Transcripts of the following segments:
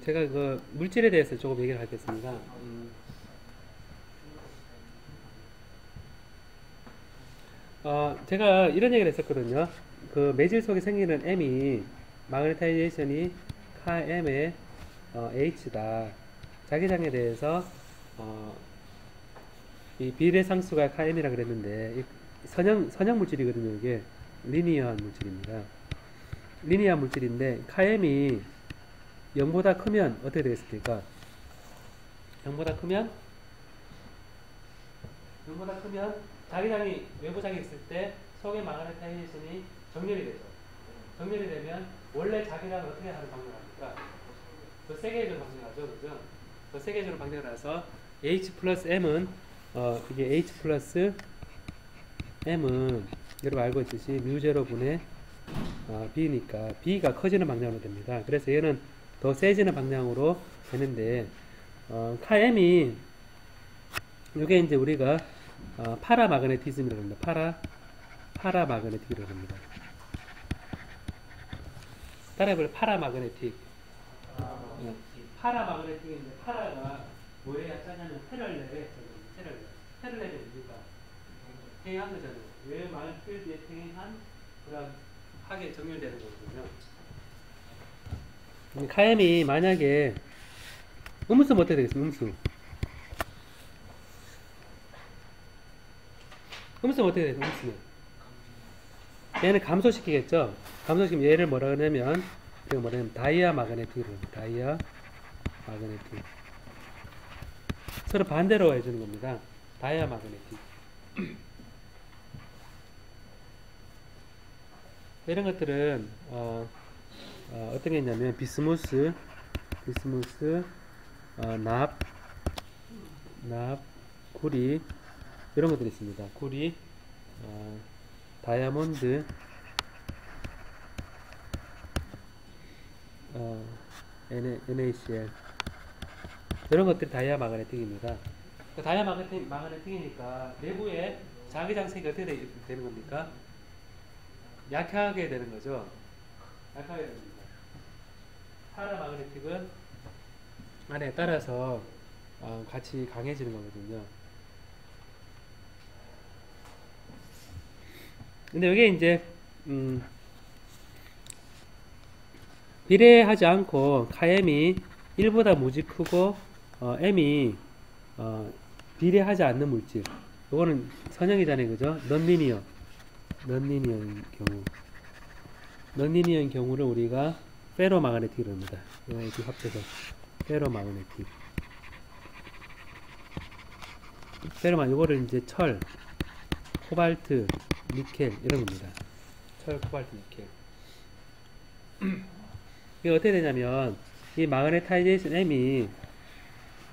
제가 그 물질에 대해서 조금 얘기를 하겠습니다. 제가 이런 얘기를 했었거든요. 그 매질 속에 생기는 M이 마그네타이제이션이 M의 H다. 자기장에 대해서 어, 이 비례상수가 M이라 그랬는데 이 선형 물질이거든요. 이게 리니어한 물질입니다. 리니어한 물질인데 M이 0보다 크면 어떻게 되겠습니까? 0보다 크면 자기장이 외부장에 있을 때 속의 마그네타이제이션이 정렬이 되죠. 정렬이 되면 원래 자기장을 어떻게 하는 방정을 합니까? 더 세게 해주는 방정을 하죠. 그죠? 더 세게 해주는 방정을 해서 H 플러스 M은 이게 H 플러스 M은 여러분 알고 있듯이 뮤제로분의 B니까 B가 커지는 방향으로 됩니다. 그래서 얘는 더 세지는 방향으로 되는데 M이 이게 이제 우리가 파라마그네티즘이라고 합니다. 파라마그네틱이라고 합니다. 따라해볼래? 파라마그네틱. 파라마그네틱인데 파라가 뭐에 약자냐면 패럴렐에 패럴렐의 이유가 평행한 거잖아요. 왜 많은 필드에 평행한 그런 하게 정렬되는 거거든요. 카엠이 만약에 음수 어떻게 되겠습니까? 음수는 어떻게 되겠습니까? 음수는 얘는 감소시키겠죠. 감소시키면 얘를 뭐라 그러냐면 다이아 마그네틱으로 합니다. 다이아 마그네틱. 서로 반대로 해주는 겁니다. 다이아 마그네틱. 이런 것들은 어떤 게 있냐면 비스무스, 납, 구리 이런 것들이 있습니다. 구리, 다이아몬드, NaCl 이런 것들이 다이아 마그네틱입니다. 다이아 마그네틱이니까 내부에 자기장색이 어떻게 되는 겁니까? 약하게 되는 거죠. 약하게 됩니다. 파라 마그네틱은 안에 따라서 같이 강해지는 거거든요. 근데 이게 이제 비례하지 않고 M이 1보다 무지 크고 M이 비례하지 않는 물질. 이거는 선형이잖아요, 그죠? 넌리니어인 경우. 넌리니어인 경우를 우리가 페로마그네틱이라고 합니다. 이렇게 합쳐서 페로마그네틱. 이거를 이제 철, 코발트, 니켈 이런 겁니다. 철, 코발트, 니켈. 이게 어떻게 되냐면 이 마그네타이제이션 M이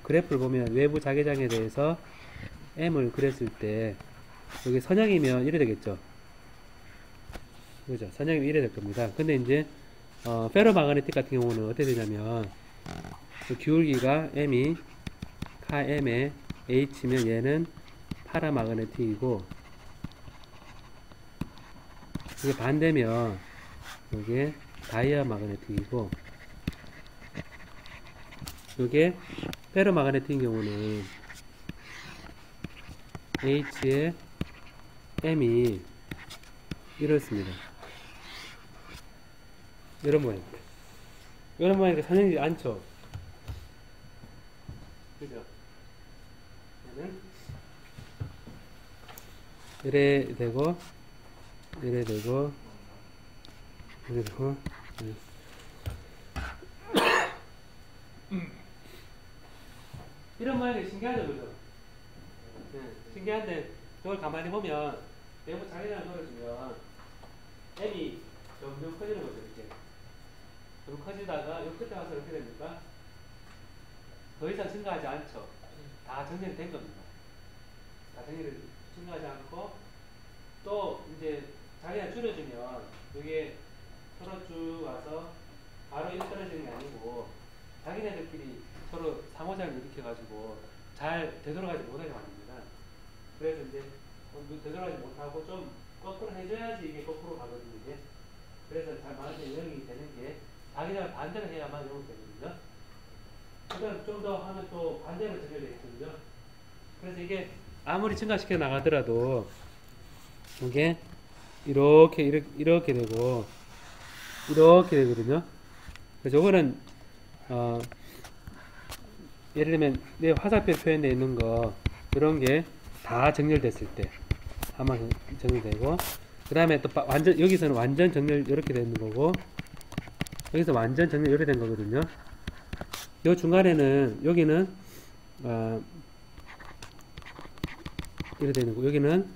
그래프를 보면 외부 자기장에 대해서 M을 그렸을 때 여기 선형이면 이래 되겠죠. 그죠? 선형이면 이래 될 겁니다. 근데 이제 페로마그네틱 같은 경우는 어떻게 되냐면 그 기울기가 M이 M에 H면 얘는 파라마그네틱이고 이게 반대면 이게 다이아 마그네틱이고 이게 페로마그네틱인 경우는 H에 M이 이렇습니다. 이런 모양입니다. 이런 모양이니까 선형이지 않죠. 그죠? 얘는 이래 되고 이래 되고 이래 되고 이런 모양이 신기하죠, 그죠? 네, 신기한데 저걸 가만히 보면 내부 자기장을 돌려주면 M이 점점 커지는 거죠, 이렇게. 좀 커지다가 요 끝에 와서 이렇게 됩니까? 더 이상 증가하지 않죠. 다 정렬이 된 겁니다. 다 정렬이 증가하지 않고 또 이제 자기장 줄여주면 이게 서로 쭉 와서 바로 이렇게 떨어지는 게 아니고 자기네들끼리 서로 상호작용을 일으켜가지고 잘 되돌아가지 못하게 만듭니다. 그래서 이제 되돌아가지 못하고 좀 거꾸로 해줘야지 이게 거꾸로 가거든요. 이게. 그래서 잘 맞는 영역이 되는 게 자기장을 반대로 해야만 영역이 되거든요. 그다음 좀 더 하면 또 반대로 전열되거든요. 그래서 이게 아무리 증가시켜 나가더라도 이게 이렇게 되고 이렇게 되거든요. 그래서 요거는 예를 들면 내 화살표 표현되어 있는 거 이런 게 다 정렬됐을 때 한번 정렬되고 그 다음에 또 완전 여기서는 완전 정렬 이렇게 되는 거고 여기서 완전 정렬 이렇게 된 거거든요. 요 중간에는 여기는 이렇게 되는 거 여기는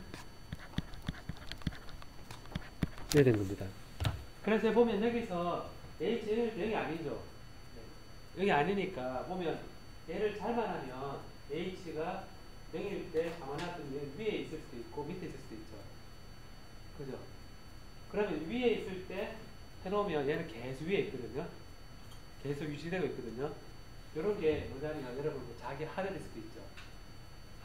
이렇게 된 겁니다. 그래서 보면 여기서 H는 0이 아니죠. 여기 아니니까 보면 얘를 잘만 하면 H가 0일 때 가만히 위에 있을 수도 있고 밑에 있을 수도 있죠. 그죠? 그러면 위에 있을 때 해놓으면 얘는 계속 위에 있거든요. 계속 유지되고 있거든요. 이런 게 뭐냐면 여러분 자기 하드디스크 있죠.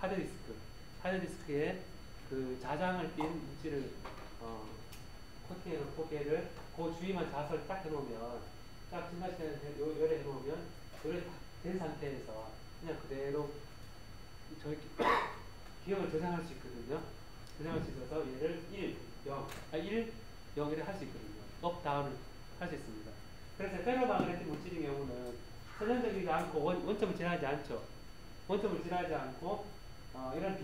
하드디스크에 그 자장을 띈 물질을 코팅해놓고 걔를 그 주위만 자석을 딱 해놓으면 딱 증가시키는 열에 해놓으면 열에 된 상태에서 그냥 그대로 저희 기억을 저장할 수 있거든요. 저장할 수 있어서 얘를 1, 0, 1, 0 이렇게 할 수 있거든요. 업, 다운을 할 수 있습니다. 그래서 페로마그네틱 물질의 경우는 선형적이지 않고 원점을 지나지 않죠. 원점을 지나지 않고 이런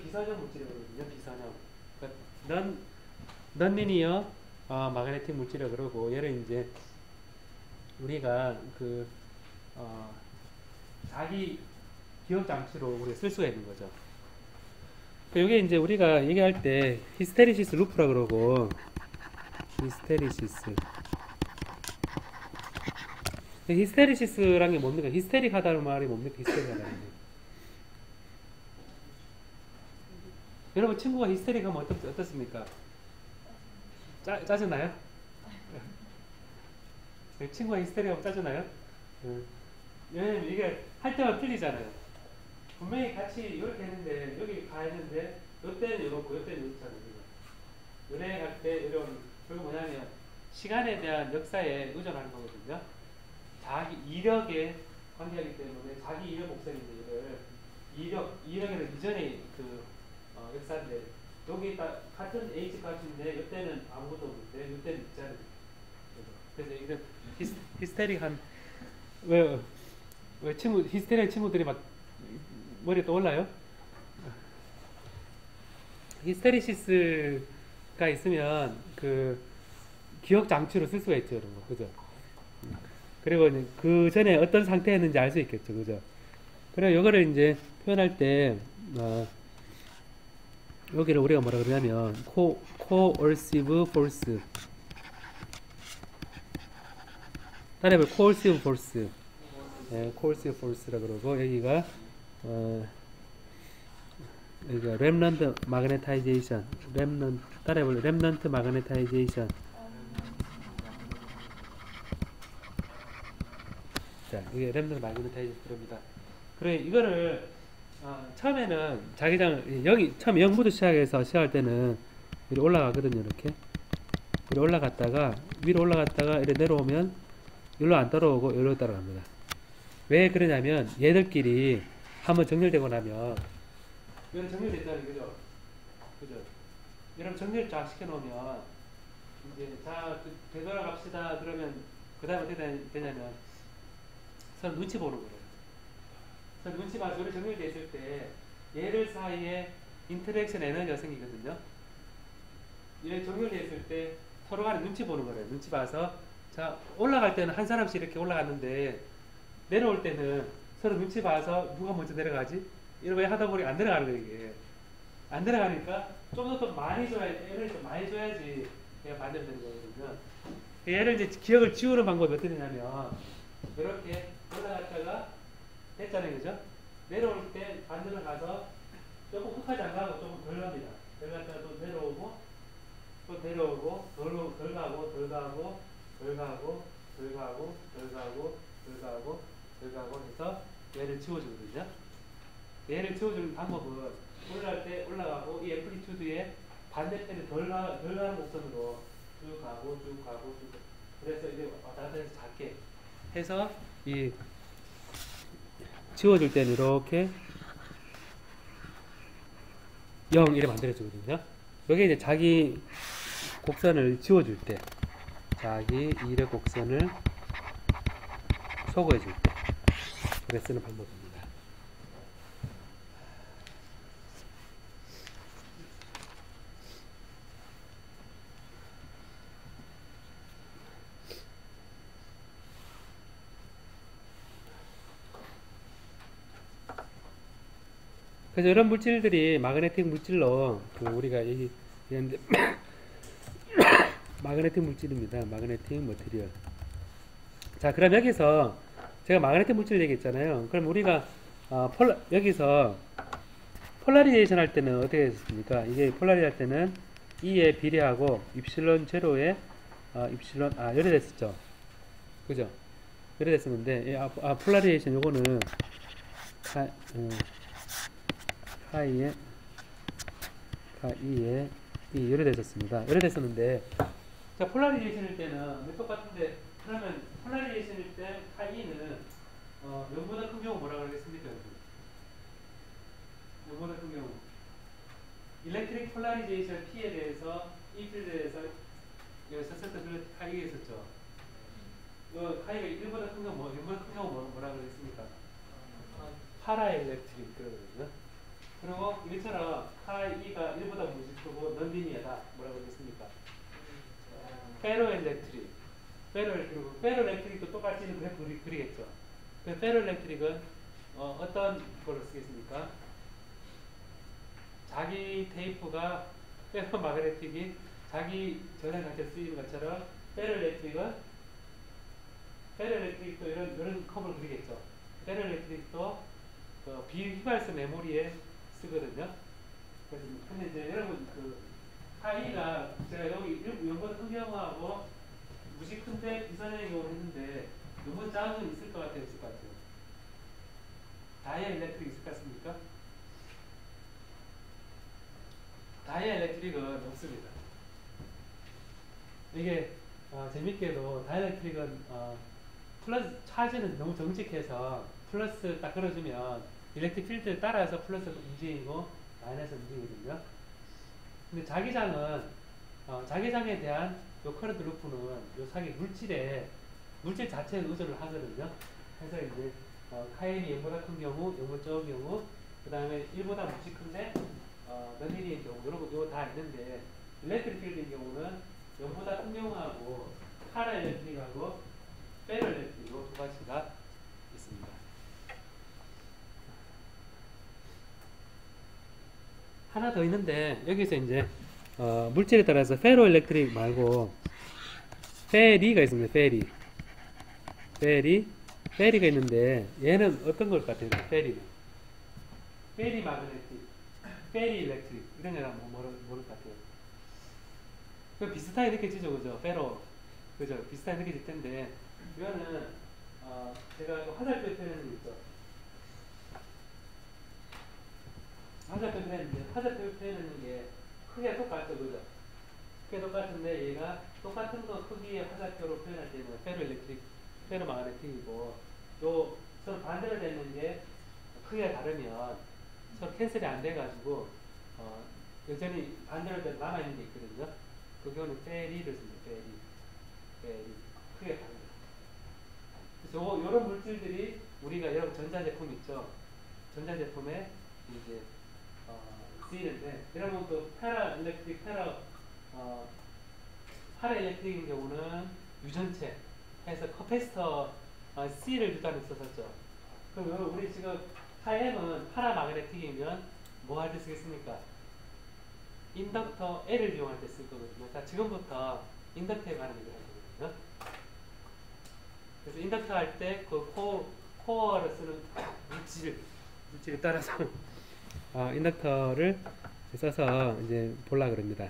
비선형 물질이거든요. 비선형. 그러니까 넌리니어 마그네틱 물질이라 그러고 얘를 이제 우리가 자기 기억 장치로 우리가 쓸 수가 있는 거죠. 이게 이제 우리가 얘기할 때 히스테리시스 루프라 그러고 히스테리시스라는 게 뭡니까? 히스테릭하다는 말이 뭡니까? 히스테릭하다는 게. 여러분 친구가 히스테릭하면 어떻습니까? 짜증나요? 친구가 히스테릭하면 짜증나요? 왜냐면 이게 할 때마다 틀리잖아요. 분명히 같이 이렇게 했는데 여기 가 있는데 요때는 이렇고 요때는 이렇잖아요. 요래 갈 때 이런 결국 뭐냐면 시간에 대한 역사에 의존하는 거거든요. 자기 이력에 관계하기 때문에 자기 이력 목소리인데 이력에는 이전에 역사인데 여기 같은 H 값인데 이때는 아무것도 없는데 이때는 있잖아요. 그래서 이런 히스테릭한 왜 히스테릭한 친구들이 막 머리에 떠올라요? 히스테리시스가 있으면 기억 장치로 쓸 수가 있죠, 이런 거, 그죠? 그리고 그 전에 어떤 상태였는지 알 수 있겠죠, 그죠? 그리고 이거를 이제 표현할 때 여기를 우리가 뭐라 그러냐면 coercive force 따라해볼 coercive force coercive force라 그러고 여기가 remnant magnetization 따라해볼래 remnant magnetization 자 이게 remnant magnetization입니다. 그래 이거를 처음에는 자기장 여기 처음 0부터 시작해서 시작할 때는 위로 올라가거든요. 이렇게 위로 올라갔다가 이렇게 내려오면 여기로 안 따라오고 여기로 따라갑니다. 왜 그러냐면 얘들끼리 한번 정렬되고 나면 이건 정렬됐다는 거죠. 그죠? 여러분 정렬 쫙 시켜놓으면 이제 자 되돌아갑시다 그러면 그 다음에 어떻게 되냐면 서로 눈치 보는 거예요. 서로 눈치 봐서 우리 정렬되어 있을 때 얘들 사이에 인터랙션 에너지가 생기거든요. 얘 정렬되어 있을 때 서로 간에 눈치 보는 거예요. 눈치 봐서 자 올라갈 때는 한 사람씩 이렇게 올라갔는데 내려올 때는 서로 눈치 봐서 누가 먼저 내려가지? 이렇게 하다 보니 안 내려가는 거예요. 이게 안 내려가니까 좀 더 많이 줘야지 얘를 좀 많이 줘야지 얘가 반대로 되는 거거든요. 얘를 이제 기억을 지우는 방법이 어떻게 되냐면 이렇게 올라갔다가 됐잖아요. 그죠? 내려올 때 반대로 가서 조금 훅하지 안 가고 조금 덜 갑니다. 덜 갔다가 또 내려오고 또 내려오고 덜 가고 해서 얘를 지워주거든요. 얘를 지워주는 방법은 올라갈 때 올라가고 이 앰플리튜드의 반대편에 덜 가는 곡선으로 쭉 가고 그래서 이제 왔다 갔다 해서 작게 해서 지워줄 때는 이렇게 0 이렇게 만들어주거든요. 여기 이제 자기 곡선을 지워줄 때, 자기 이력 곡선을 소거해줄 때, 그래 쓰는 방법입니다. 그래서 이런 물질들이 마그네틱 물질로 우리가 얘기했는데 마그네틱 물질입니다. 마그네틱 머티리얼. 자, 그럼 여기서 제가 마그네틱 물질 얘기했잖아요. 그럼 우리가 여기서 폴라리제이션 할 때는 어떻게 했습니까? 이게 폴라리 할 때는 E에 비례하고 입실론 제로에 입실론 이래 됐었죠. 그죠? 이래 됐었는데 폴라리제이션 요거는 카이에 이래 됐었습니다. 이래 됐었는데 자, 폴라리제이션일 때는 똑같은데 그러면 폴라리제이션일 때 카이는 0보다 큰 경우 뭐라고 하겠습니까? 0보다 큰 경우 일렉트릭 폴라리제이션 P에 대해서 이 필드에 대해서 여기 썼을 때 카이가 있었죠. 카이가 1보다 큰 경우 0보다 큰 경우 뭐라고 그랬습니까? 파라일렉트릭 그러거든요. 그리고 이처럼 카이가 1보다 무지크고 넌리니어다 뭐라고 그랬습니까? 페로엘렉트릭. 페로엘렉트릭도 똑같이 그래프 그리겠죠. 그 페로엘렉트릭은 어떤 걸로 쓰겠습니까? 자기 테이프가 페로마그네틱이 자기 전원 같이 쓰이는 것처럼 페로엘렉트릭도 이런 컵을 그리겠죠. 페로엘렉트릭도 비휘발성 메모리에 쓰거든요. 그래서 근데 이제 여러분 파이가 제가 여기 0보다 큰 경우하고 무지 큰데 비선의 경우를 했는데 너무 작은 건 있을 것 같아요, 없을 것 같아요? 다이아 일렉트릭 있을 것 같습니까? 다이아 일렉트릭은 없습니다. 이게 재밌게도 다이아 일렉트릭은 플러스 차지는 너무 정직해서 플러스 딱 걸어주면 일렉트릭 필드에 따라서 플러스 움직이고 마이너스 움직이거든요. 근데 자기장에 대한 요 커런트 루프는 요 사기 물질 자체에 의존을 하거든요. 그래서 이제 카인이 0보다 큰 경우, 0보다 적은 경우, 그 다음에 1보다 무지 큰데 넌리니어인 경우 이런 거 다 있는데 일렉트릭 필드인 경우는 0보다 큰 경우하고 파라 일렉트릭하고 페로 일렉트릭 두 가지가 있습니다. 하나 더 있는데 여기서 이제 물질에 따라서 페로 일렉트릭 말고 페리가 있습니다. 페리가 있는데 얘는 어떤 걸 같아요? 페리 마그네틱, 페리 일렉트릭 이런 거랑 모를 것 같아요. 그 비슷하게 느껴지죠, 그죠? 그죠? 비슷하게 느껴질 텐데 이거는 제가 화살표 표현을 있죠. 화살표 표현하는 게 크기가 똑같죠, 그죠? 크기가 똑같은데 얘가 똑같은 거 크기의 화살표로 표현할 때는 페로마그네틱이고 요 서로 반대로 되는 게 크기가 다르면 서로 캔슬이 안 돼가지고 여전히 반대로 남아있는 게 있거든요. 그 경우는 페리를 씁니다. 페리 크기가 다릅니다. 그래서 요런 물질들이 우리가 여러분 전자제품 있죠. 전자제품에 이제 쓰이는데 여러분 또 파라일렉트릭인 경우는 유전체 해서 커패시터 C를 유단을 썼었죠. 그럼 우리 지금 카엠은 파라마그네틱이면 뭐 할 때 쓰겠습니까? 인덕터 L을 이용할 때 쓸 거거든요. 자, 지금부터 인덕터에 관한 얘기를 할 거거든요. 그래서 인덕터 할 때 그 코어를 쓰는 물질에 따라서 인덕터를 써서 이제 볼라 그럽니다.